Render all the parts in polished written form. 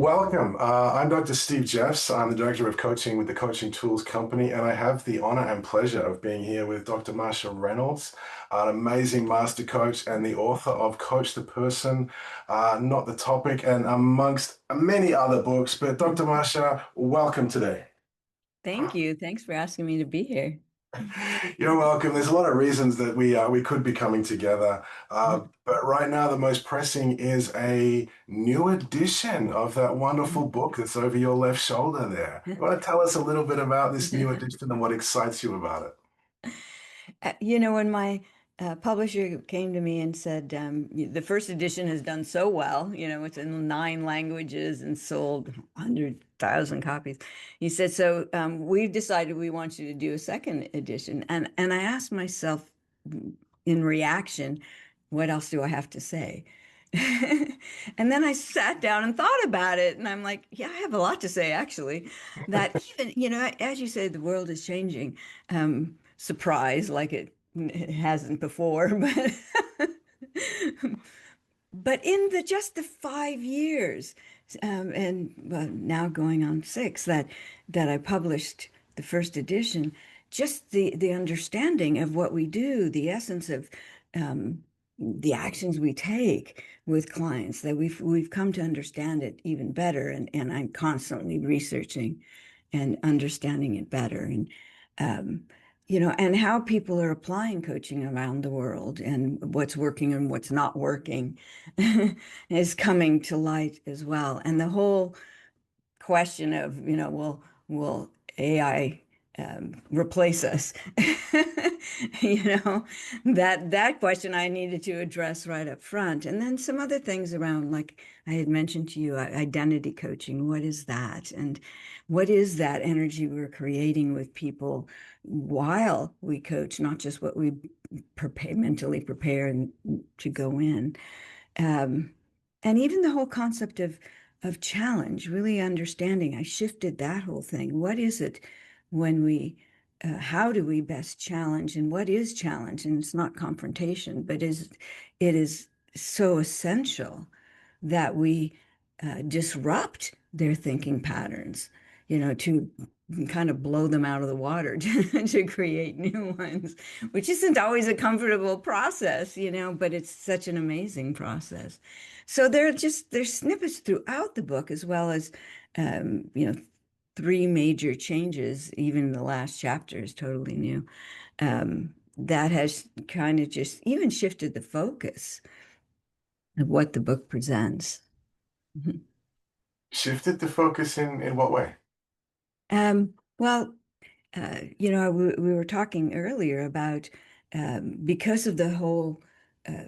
Welcome. I'm Dr. Steve Jeffs. I'm the Director of Coaching with the Coaching Tools Company, and I have the honor and pleasure of being here with Dr. Marcia Reynolds, an amazing master coach and the author of Coach the Person, Not the Topic, and amongst many other books. But Dr. Marcia, welcome today. Thank you. Thanks for asking me to be here. You're welcome. There's a lot of reasons that we could be coming together, but right now the most pressing is a new edition of that wonderful book that's over your left shoulder there. You want to tell us a little bit about this new edition and what excites you about it? When my publisher came to me and said, the first edition has done so well, it's in 9 languages and sold 100,000 copies. He said, so we've decided we want you to do a second edition. And I asked myself in reaction, what else do I have to say? And then I sat down and thought about it, and I'm like, yeah, I have a lot to say, actually. That even, as you say, the world is changing. Surprise, like it hasn't before, but in just the 5 years, and well, now going on six, that I published the first edition, just the understanding of what we do, the essence of the actions we take with clients, that we've come to understand it even better, and I'm constantly researching and understanding it better, and how people are applying coaching around the world and what's working and what's not working is coming to light as well. And the whole question of, will AI replace us? You know, that question I needed to address right up front. And then some other things around, like I had mentioned to you, identity coaching. What is that? And what is that energy we're creating with people while we coach, not just what we mentally prepare to go in. Um, and even the whole concept of challenge, really understanding. I shifted that whole thing. What is it when how do we best challenge, and what is challenge? And it's not confrontation, but it is so essential that we disrupt their thinking patterns, to kind of blow them out of the water to create new ones, which isn't always a comfortable process, but it's such an amazing process. So there's snippets throughout the book, as well as, um, you know, 3 major changes. Even the last chapter is totally new. That has kind of just even shifted the focus of what the book presents. Shifted the focus in what way? Well, we were talking earlier about because of the whole uh,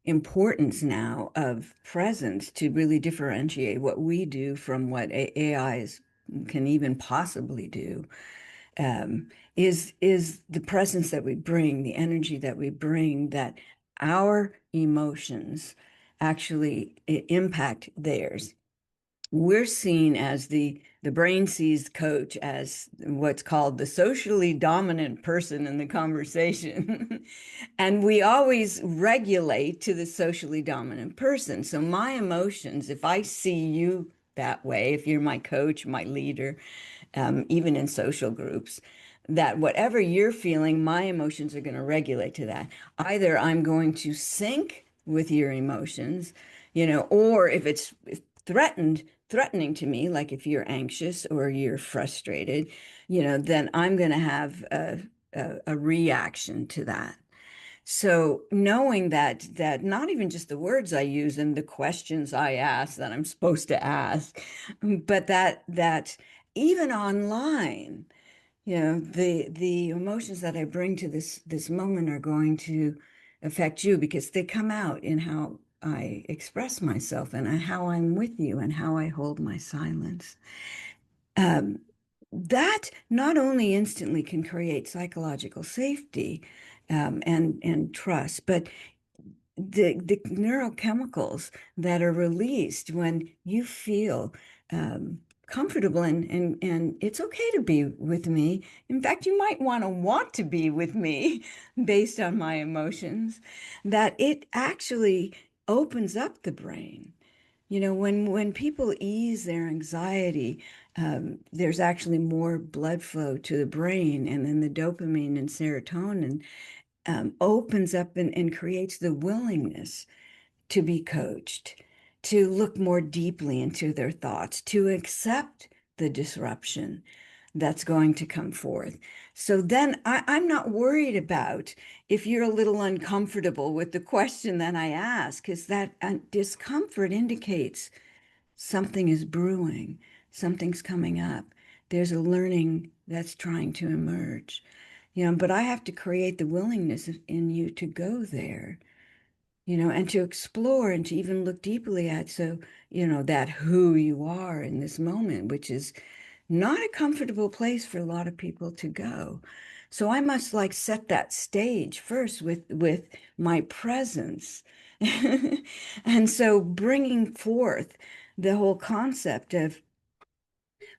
importance now of presence to really differentiate what we do from what AIs can even possibly do, is the presence that we bring, the energy that we bring, that our emotions actually impact theirs. We're seen as the brain sees coach as what's called the socially dominant person in the conversation. And we always regulate to the socially dominant person. So my emotions, if I see you that way, if you're my coach, my leader, even in social groups, that whatever you're feeling, my emotions are going to regulate to that. Either I'm going to sync with your emotions, or if it's threatening to me, like if you're anxious or you're frustrated, then I'm going to have a reaction to that. So knowing that not even just the words I use and the questions I ask that I'm supposed to ask, but that even online, the emotions that I bring to this moment are going to affect you, because they come out in how I express myself and how I'm with you and how I hold my silence. Um, that not only instantly can create psychological safety, and trust, but the neurochemicals that are released when you feel comfortable, and it's okay to be with me. In fact, you might want to be with me based on my emotions, that it actually opens up the brain. When people ease their anxiety, there's actually more blood flow to the brain, and then the dopamine and serotonin opens up and creates the willingness to be coached, to look more deeply into their thoughts, to accept the disruption that's going to come forth. So then I'm not worried about if you're a little uncomfortable with the question that I ask, because that discomfort indicates something is brewing, something's coming up. There's a learning that's trying to emerge. But I have to create the willingness in you to go there, and to explore and to even look deeply at, so, that who you are in this moment, which is not a comfortable place for a lot of people to go. So I must like set that stage first with my presence. And so bringing forth the whole concept of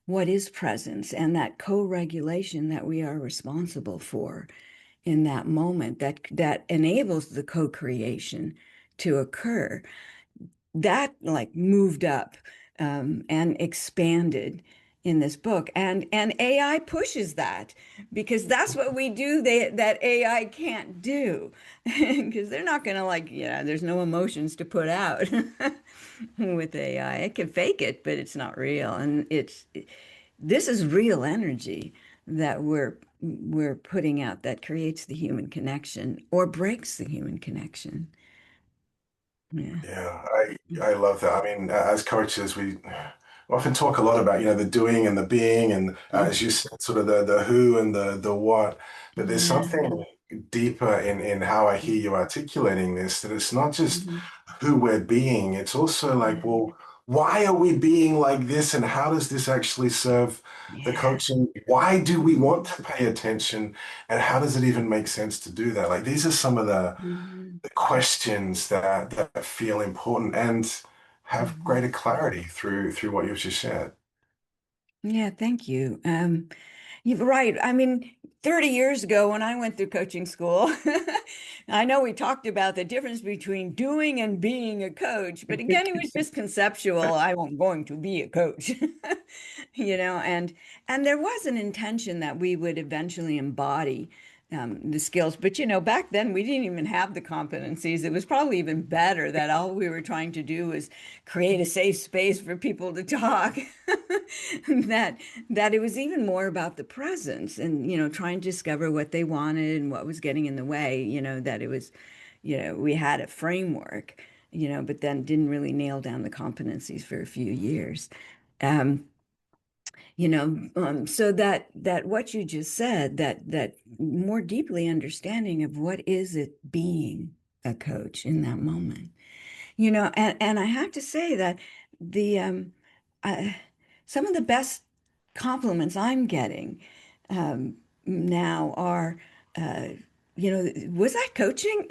what is presence and that co-regulation that we are responsible for in that moment, that enables the co-creation to occur, that like moved up and expanded in this book, and AI pushes that, because that's what we do, that AI can't do, because they're not going to, like, there's no emotions to put out with AI. It can fake it, but it's not real. And this is real energy that we're putting out, that creates the human connection or breaks the human connection. Yeah. Yeah, I love that. I mean, as coaches, we often talk a lot about, the doing and the being, and as you said, sort of the who and the what. But there's Yeah. something deeper in how I hear you articulating this, that it's not just Mhm. who we're being, it's also like, Mhm. well, why are we being like this, and how does this actually serve the Yeah. coaching? Why do we want Mhm. to pay attention, and how does it even make sense to do that? Like, these are some of Mhm. the questions that feel important and have Mhm. greater clarity through what you've just shared. Yeah, thank you. You're right. I mean, 30 years ago when I went through coaching school, I know we talked about the difference between doing and being a coach, but again, it was just conceptual. I'm going to be a coach, and there was an intention that we would eventually embody the skills. But back then we didn't even have the competencies. It was probably even better that all we were trying to do was create a safe space for people to talk. that that it was even more about the presence, and trying to discover what they wanted and what was getting in the way. That it was, we had a framework, but then didn't really nail down the competencies for a few years. Um, so that what you just said, that more deeply understanding of what is it being a coach in that moment. And I have to say that the I, some of the best compliments I'm getting now are, uh, was that coaching?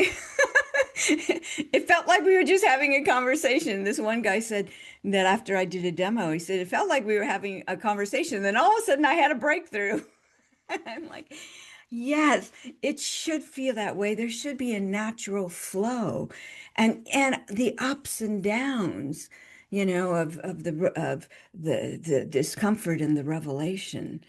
It felt like we were just having a conversation. This one guy said that after I did a demo, he said it felt like we were having a conversation. Then all of a sudden I had a breakthrough. I'm like, yes, it should feel that way. There should be a natural flow, and the ups and downs, of the discomfort and the revelation,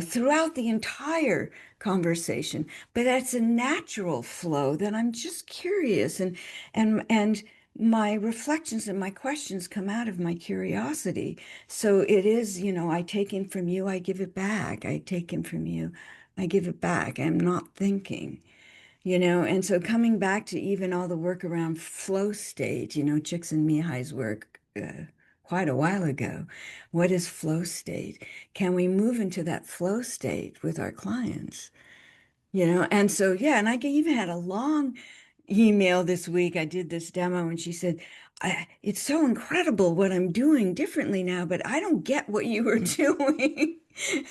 throughout the entire conversation. But that's a natural flow that I'm just curious, and my reflections and my questions come out of my curiosity. So it is, I take in from you, I give it back. I take in from you, I give it back. I'm not thinking, and so coming back to even all the work around flow state, Csikszentmihalyi's work quite a while ago. What is flow state? Can we move into that flow state with our clients? And so, yeah, and I even had a long email this week. I did this demo and she said, it's so incredible what I'm doing differently now, but I don't get what you were doing.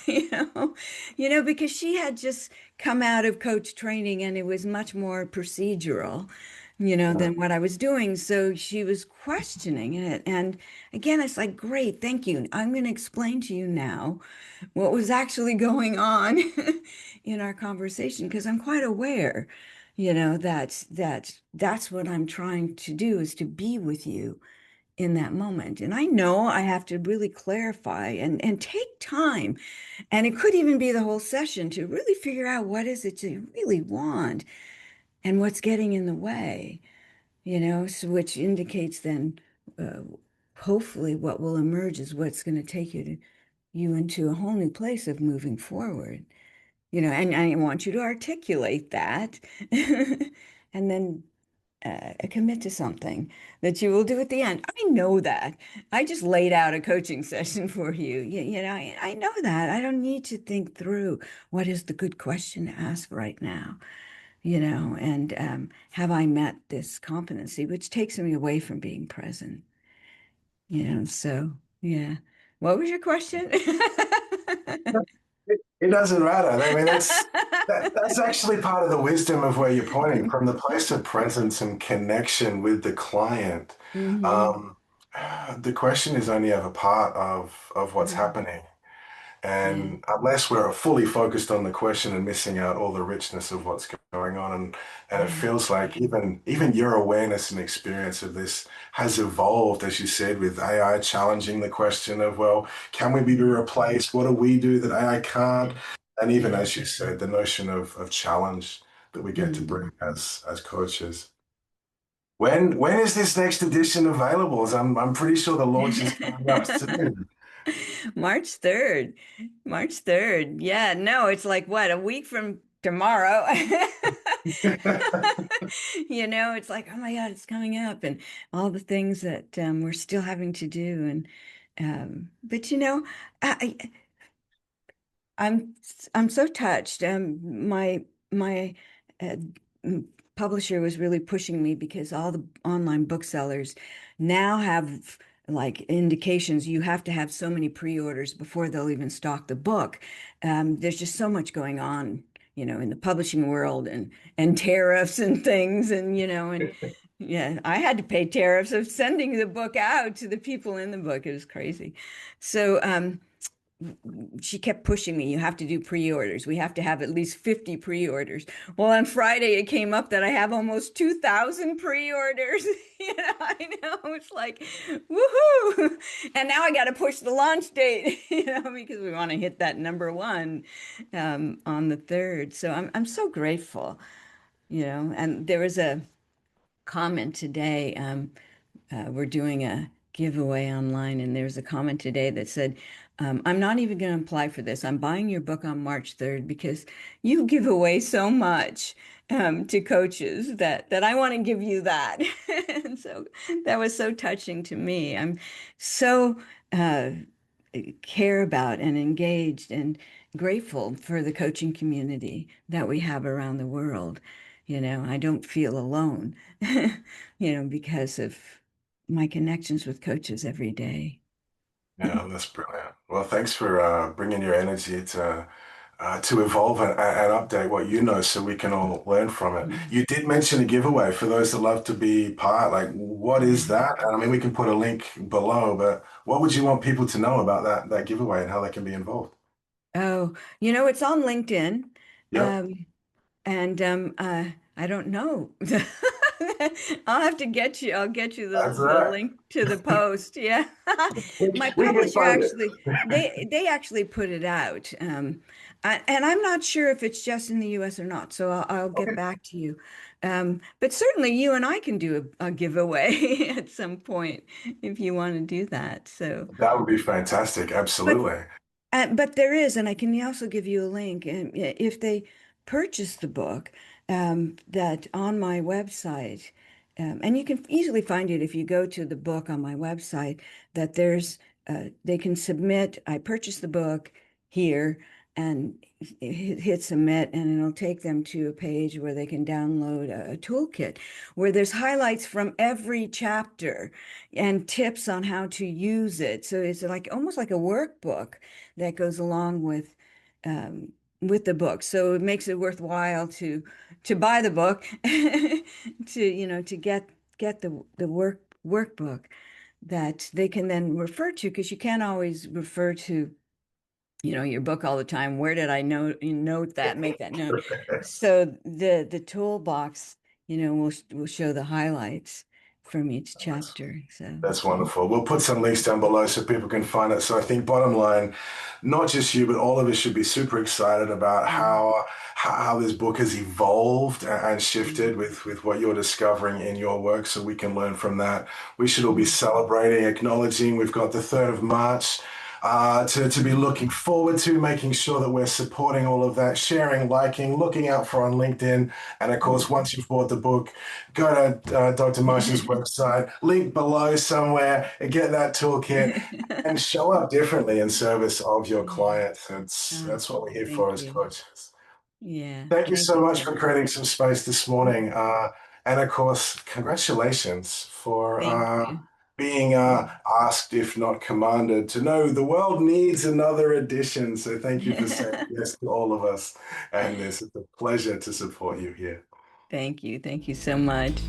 you know, because she had just come out of coach training and it was much more procedural, Mm. than what I was doing. So she was questioning it. And again, it's like, great, thank you. I'm going to explain to you now what was actually going on in our conversation, because I'm quite aware, that's what I'm trying to do, is to be with you in that moment. And I know I have to really clarify and take time. And it could even be the whole session to really figure out what is it you really want and what's getting in the way, so which indicates then uh, hopefully what will emerge is what's going to take you into a whole new place of moving forward. And I want you to articulate that and then commit to something that you will do at the end. I know that. I just laid out a coaching session for you. I know that. I don't need to think through what is the good question to ask right now, and have I met this competency, which takes me away from being present, so yeah. What was your question? It doesn't matter. I mean, that's actually part of the wisdom of where you're pointing from the place of presence and connection with the client. Hmm. Um, the question is only ever part of what's Hmm. happening. Yeah. And unless we're fully focused on the question and missing out all the richness of what's going on, and it Yeah. feels like even your awareness and experience of this has evolved, as you said, with AI challenging the question of, well, can we be replaced? What do we do that AI can't? And even Yeah. as you said, the notion of challenge that we get to Mm. bring as coaches. When is this next edition available? As I'm pretty sure the launch is coming up soon. March 3rd. March 3rd. Yeah, no, it's like what, a week from tomorrow. It's like, oh my God, it's coming up and all the things that we're still having to do. But I, I'm I'm so touched. My uh, publisher was really pushing me because all the online booksellers now have like indications you have to have so many pre-orders before they'll even stock the book. There's just so much going on, in the publishing world and tariffs and things, and yeah, I had to pay tariffs of sending the book out to the people in the book. It was crazy. So she kept pushing me. You have to do pre-orders. We have to have at least 50 pre-orders. Well, on Friday, it came up that I have almost 2,000 pre-orders. I know it's like, woohoo. And now I got to push the launch date, because we want to hit that number one on the 3rd. So I'm so grateful, and there was a comment today. We're doing a giveaway online, and there's a comment today that said, I'm not even going to apply for this. I'm buying your book on March 3rd because you give away so much to coaches that I want to give you that. And so that was so touching to me. I'm so uh, care about and engaged and grateful for the coaching community that we have around the world. I don't feel alone, because of my connections with coaches every day. Yeah, that's brilliant. Well, thanks for bringing your energy to evolve and update what you know so we can all learn from it. Mm. You did mention a giveaway for those that love to be part. Like, what is Yeah. that? And I mean, we can put a link below, but what would you want people to know about that giveaway and how they can be involved? Oh, it's on LinkedIn. Yep, Um, and I don't know. I'll get you that's the right. link to the post. Yeah. My We can publisher find it. actually, they actually put it out. And I'm not sure if it's just in the US or not, so I'll get Okay. back to you. But certainly you and I can do a giveaway at some point if you want to do that. So, That would be fantastic. but Absolutely. but there is, and I can also give you a link. And if they purchase the book, that on my website, and you can easily find it if you go to the book on my website, that they can submit, I purchased the book here, and hit submit, and it'll take them to a page where they can download a toolkit where there's highlights from every chapter and tips on how to use it. So it's like almost like a workbook that goes along um, with the book. So it makes it worthwhile to buy the book to get the workbook that they can then refer to, because you can't always refer to your book all the time. Where did I note that, make that note? So the toolbox, will show the highlights from each chapter. So That's wonderful. We'll put some links down below so people can find it. So I think bottom line, not just you, but all of us should be super excited about mm, how this book has evolved and mm, shifted with what you're discovering in your work so we can learn from that. We should all be mm, celebrating, acknowledging we've got the 3rd of March to be looking forward to, making sure that we're supporting all of that, sharing, liking, looking out for on LinkedIn. And of course, mm. once you've bought the book, go to Dr. Marsh's website, link below somewhere, and get that toolkit and show up differently in service of your Yeah. clients. That's what we're here for Thank as you. coaches. Yeah. Thank you Thank so you much so for much. creating some space this morning. Mhm. And of course, congratulations for Thank you. being asked, if not commanded, to know the world needs another edition. So thank you for saying yes to all of us and this. It's a pleasure to support you here. Thank you. Thank you so much.